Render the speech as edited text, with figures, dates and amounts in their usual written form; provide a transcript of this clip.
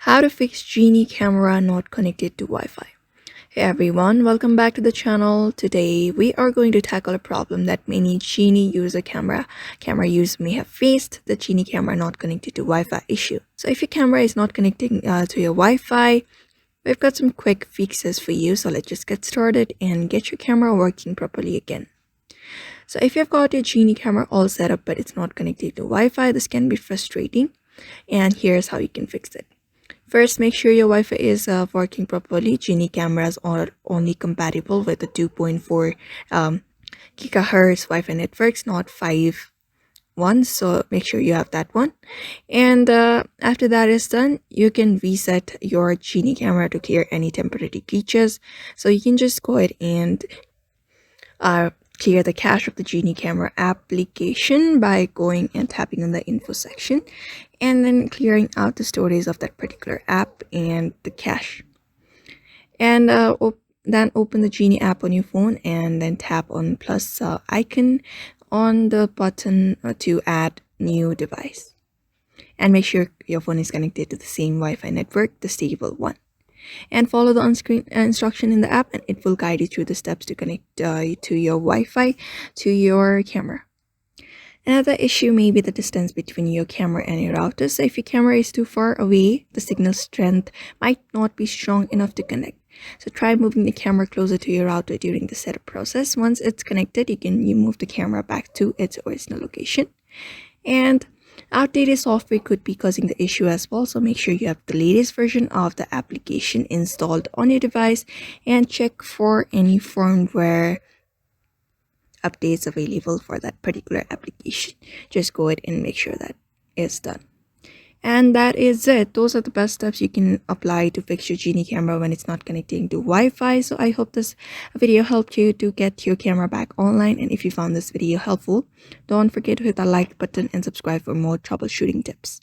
How to fix Genie camera not connected to Wi-Fi. Hey everyone, welcome back to the channel. Today we are going to tackle a problem that many Genie camera users may have faced, the Genie camera not connected to Wi-Fi issue. So if your camera is not connecting to your Wi-Fi, we've got some quick fixes for you. So let's just get started and get your camera working properly again. So if you've got your Genie camera all set up but it's not connected to Wi-Fi, this can be frustrating. And here's how you can fix it. First, make sure your Wi-Fi is working properly. Genie cameras are only compatible with the 2.4 gigahertz Wi-Fi networks, not 5 ones. So make sure you have that one. And after that is done, you can reset your Genie camera to clear any temporary glitches. So you can just go ahead and clear the cache of the Genie camera application by going and tapping on the info section and then clearing out the storage of that particular app and the cache. And then open the Genie app on your phone and then tap on plus icon on the button to add new device. And make sure your phone is connected to the same Wi-Fi network, the stable one. And follow the on-screen instruction in the app and it will guide you through the steps to connect to your Wi-Fi to your camera. Another issue may be the distance between your camera and your router. So if your camera is too far away, the signal strength might not be strong enough to connect. So try moving the camera closer to your router during the setup process. Once it's connected, you move the camera back to its original location. And outdated software could be causing the issue as well, so make sure you have the latest version of the application installed on your device and check for any firmware updates available for that particular application. Just go ahead and make sure that is done. And that is it. Those are the best steps you can apply to fix your Genie camera when it's not connecting to Wi-Fi. So I hope this video helped you to get your camera back online. And if you found this video helpful, don't forget to hit the like button and subscribe for more troubleshooting tips.